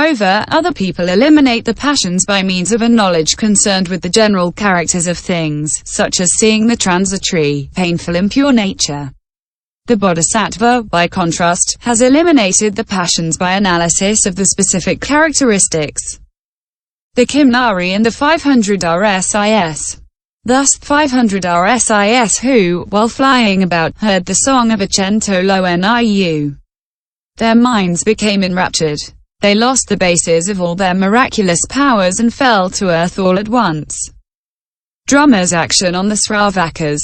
Moreover, other people eliminate the passions by means of a knowledge concerned with the general characters of things, such as seeing the transitory, painful impure nature. The Bodhisattva, by contrast, has eliminated the passions by analysis of the specific characteristics. The Kimnari and the 500 RSIS. Thus, 500 RSIS who, while flying about, heard the song of a Chentolo Niu. Their minds became enraptured. They lost the basis of all their miraculous powers and fell to earth all at once. Drummer's action on the Sravakas.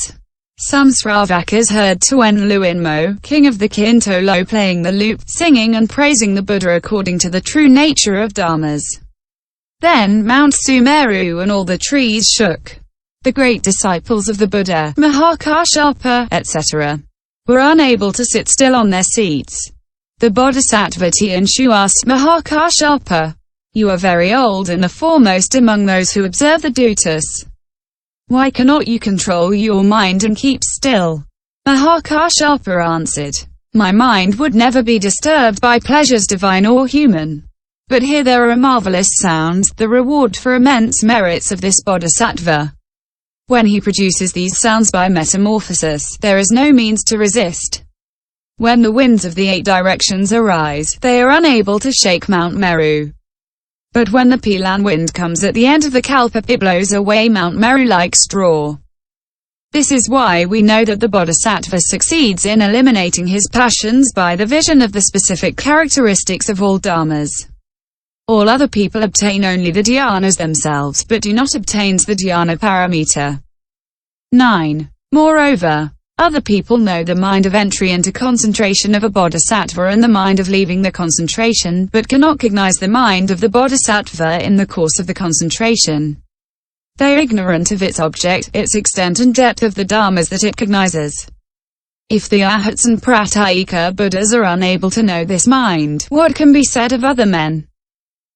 Some Sravakas heard Tuen Luinmo, king of the Kintolo, playing the lute, singing and praising the Buddha according to the true nature of dharmas. Then Mount Sumeru and all the trees shook. The great disciples of the Buddha, Mahakashyapa, etc., were unable to sit still on their seats. The Bodhisattva Tianshu asked Mahakashyapa, "You are very old and the foremost among those who observe the dutas. Why cannot you control your mind and keep still?" Mahakashyapa answered, "My mind would never be disturbed by pleasures divine or human. But here there are marvelous sounds, the reward for immense merits of this Bodhisattva. When he produces these sounds by metamorphosis, there is no means to resist. When the winds of the 8 directions arise, they are unable to shake Mount Meru. But when the Pilan wind comes at the end of the Kalpa, it blows away Mount Meru like straw. This is why we know that the Bodhisattva succeeds in eliminating his passions by the vision of the specific characteristics of all dharmas. All other people obtain only the dhyanas themselves, but do not obtain the dhyana paramita." 9. Moreover, other people know the mind of entry into concentration of a bodhisattva and the mind of leaving the concentration, but cannot cognize the mind of the bodhisattva in the course of the concentration. They are ignorant of its object, its extent and depth of the dharmas that it cognizes. If the Arhats and Pratyeka Buddhas are unable to know this mind, what can be said of other men?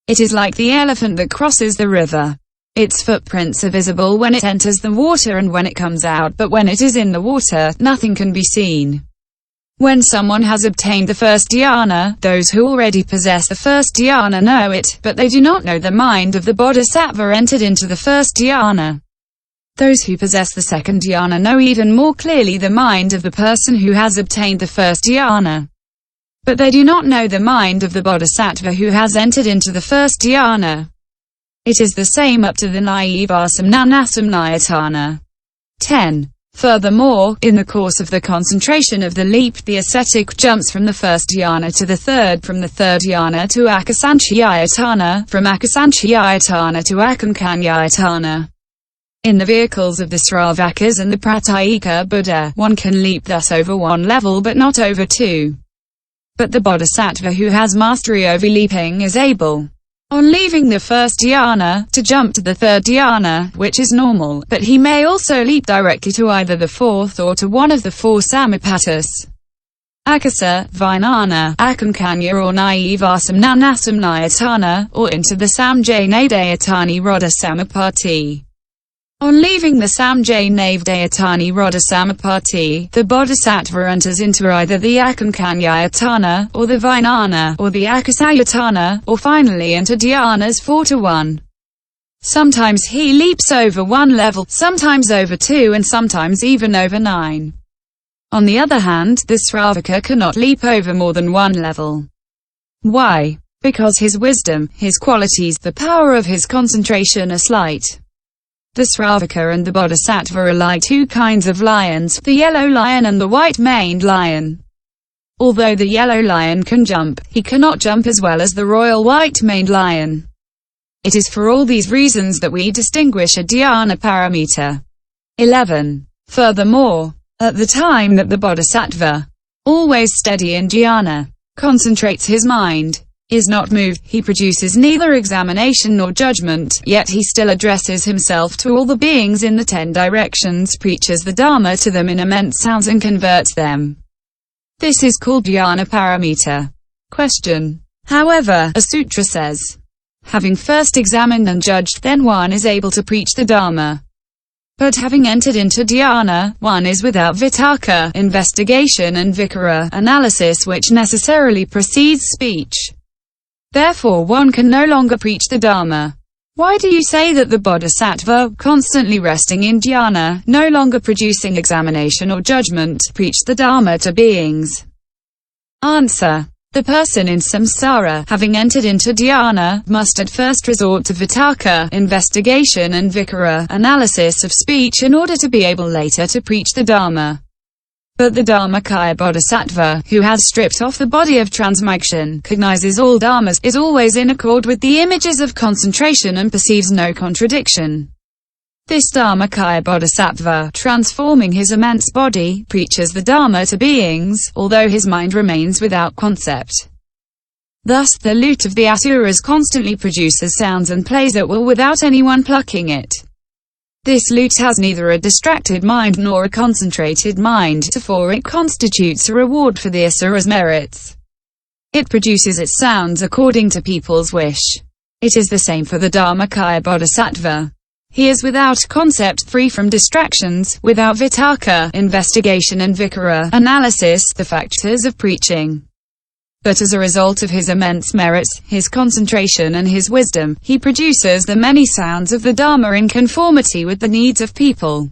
It is like the elephant that crosses the river. Its footprints are visible when it enters the water and when it comes out, but when it is in the water, nothing can be seen. When someone has obtained the first dhyana, those who already possess the first dhyana know it, but they do not know the mind of the bodhisattva entered into the first dhyana. Those who possess the second dhyana know even more clearly the mind of the person who has obtained the first dhyana. But they do not know the mind of the bodhisattva who has entered into the first dhyana. It is the same up to the naive asamnanasamnayatana. 10. Furthermore, in the course of the concentration of the leap, the ascetic jumps from the first dhyana to the third, from the third dhyana to akasanchayatana, from akasanchayatana to akankanyayatana. In the vehicles of the Sravakas and the Pratyeka Buddha, one can leap thus over one level but not over 2. But the bodhisattva who has mastery over leaping is able, on leaving the first dhyana, to jump to the third dhyana, which is normal, but he may also leap directly to either the fourth or to one of the 4 samapattis. Akasa, Vijnana, Akankanya or naive asamnanasamnayatana, or into the samjnadayatani rodha samapatti. On leaving the samjnavdayatani rodha samapatti, the bodhisattva enters into either the akankanyayatana, or the vijnana, or the akasayatana, or finally into dhyanas 4 to 1. Sometimes he leaps over 1 level, sometimes over 2 and sometimes even over 9. On the other hand, the Sravaka cannot leap over more than 1 level. Why? Because his wisdom, his qualities, the power of his concentration are slight. The Sravaka and the Bodhisattva are like 2 kinds of lions, the yellow lion and the white-maned lion. Although the yellow lion can jump, he cannot jump as well as the royal white-maned lion. It is for all these reasons that we distinguish a dhyana paramita. 11. Furthermore, at the time that the Bodhisattva, always steady in dhyana, concentrates his mind, is not moved, he produces neither examination nor judgment, yet he still addresses himself to all the beings in the 10 directions, preaches the Dharma to them in immense sounds and converts them. This is called dhyana paramita. Question. However, a sutra says, having first examined and judged, then one is able to preach the Dharma. But having entered into dhyana, one is without vitarka, investigation, and vikara, analysis, which necessarily precedes speech. Therefore one can no longer preach the Dharma. Why do you say that the Bodhisattva, constantly resting in dhyana, no longer producing examination or judgment, preached the Dharma to beings? Answer. The person in samsara, having entered into dhyana, must at first resort to vitarka, investigation, and vikara, analysis of speech, in order to be able later to preach the Dharma. But the Dharmakaya Bodhisattva, who has stripped off the body of transmigration, cognizes all dharmas, is always in accord with the images of concentration and perceives no contradiction. This Dharmakaya Bodhisattva, transforming his immense body, preaches the Dharma to beings, although his mind remains without concept. Thus, the lute of the asuras constantly produces sounds and plays at will without anyone plucking it. This lute has neither a distracted mind nor a concentrated mind, therefore it constitutes a reward for the asura's merits. It produces its sounds according to people's wish. It is the same for the Dharmakaya Bodhisattva. He is without concept, free from distractions, without vitarka, investigation, and vikara, analysis, the factors of preaching. But as a result of his immense merits, his concentration and his wisdom, he produces the many sounds of the Dharma in conformity with the needs of people.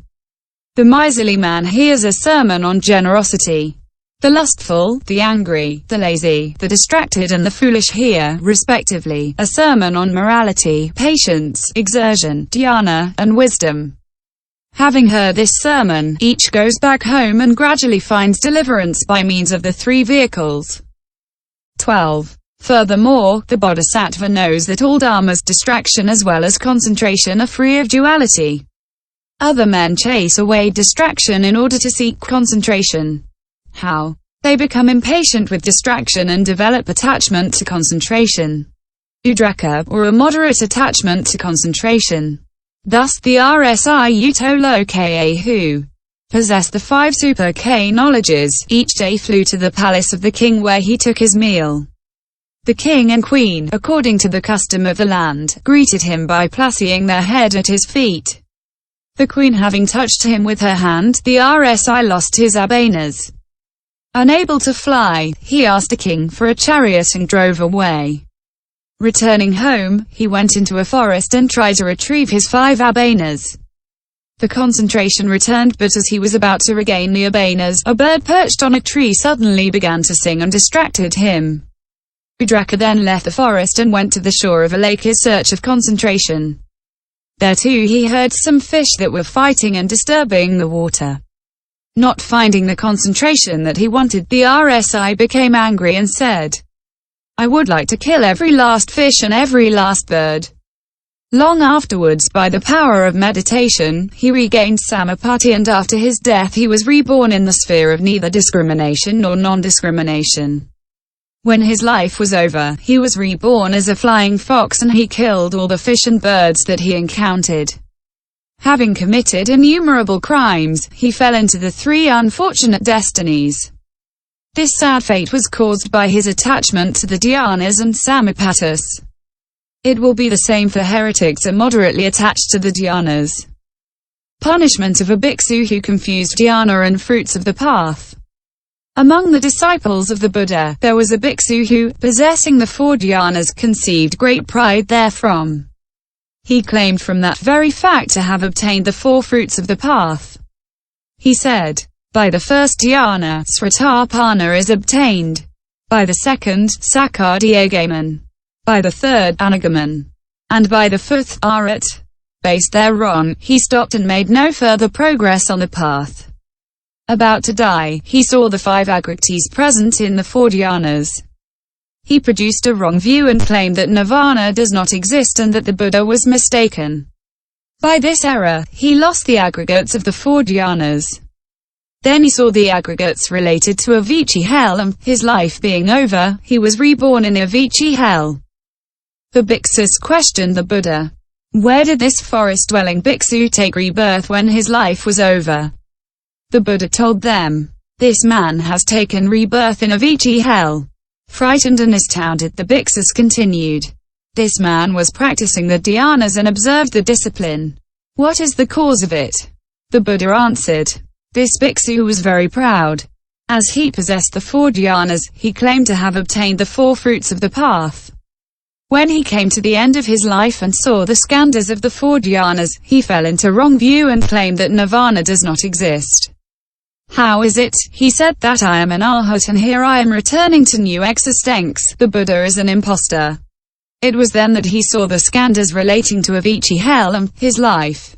The miserly man hears a sermon on generosity. The lustful, the angry, the lazy, the distracted and the foolish hear, respectively, a sermon on morality, patience, exertion, dhyana, and wisdom. Having heard this sermon, each goes back home and gradually finds deliverance by means of the three vehicles. 12. Furthermore, the Bodhisattva knows that all dharmas, distraction as well as concentration, are free of duality. Other men chase away distraction in order to seek concentration. How? They become impatient with distraction and develop attachment to concentration. Udraka, or a moderate attachment to concentration. Thus, the Rsi Utoloka who possessed the 5 superkknowledges, each day flew to the palace of the king where he took his meal. The king and queen, according to the custom of the land, greeted him by placiing their head at his feet. The queen having touched him with her hand, the Rsi lost his abhijnas. Unable to fly, he asked the king for a chariot and drove away. Returning home, he went into a forest and tried to retrieve his 5 abhijnas. The concentration returned, but as he was about to regain the abhijnas, a bird perched on a tree suddenly began to sing and distracted him. Udraka then left the forest and went to the shore of a lake in search of concentration. There too he heard some fish that were fighting and disturbing the water. Not finding the concentration that he wanted, the Rsi became angry and said, "I would like to kill every last fish and every last bird." Long afterwards, by the power of meditation, he regained samapatti, and after his death he was reborn in the sphere of neither discrimination nor non-discrimination. When his life was over, he was reborn as a flying fox and he killed all the fish and birds that he encountered. Having committed innumerable crimes, he fell into the 3 unfortunate destinies. This sad fate was caused by his attachment to the dhyanas and samapattis. It will be the same for heretics immoderately attached to the dhyanas. Punishment of a bhikksu who confused dhyana and fruits of the path. Among the disciples of the Buddha, there was a bhikksu who, possessing the 4 dhyanas, conceived great pride therefrom. He claimed from that very fact to have obtained the 4 fruits of the path. He said, "By the first dhyana, sratapanna is obtained. By the second, sakkadhyagaman. By the third, anagaman. And by the 4th, arit." Based thereon, he stopped and made no further progress on the path. About to die, he saw the 5 agriktis present in the 4 dhyanas. He produced a wrong view and claimed that nirvana does not exist and that the Buddha was mistaken. By this error, he lost the aggregates of the 4 dhyanas. Then he saw the aggregates related to avicii hell, and, his life being over, he was reborn in avicii hell. The bhiksus questioned the Buddha. Where did this forest-dwelling bhikksu take rebirth when his life was over? The Buddha told them, "This man has taken rebirth in avicii hell." Frightened and astounded, the bhiksus continued, "This man was practicing the dhyanas and observed the discipline. What is the cause of it?" The Buddha answered, "This bhikksu was very proud. As he possessed the 4 dhyanas, he claimed to have obtained the 4 fruits of the path. When he came to the end of his life and saw the skandhas of the 4 dhyanas, he fell into wrong view and claimed that nirvana does not exist. "How is it," he said, "that I am an arhat and here I am returning to new existence? The Buddha is an impostor." It was then that he saw the skandhas relating to avicii hell and his life.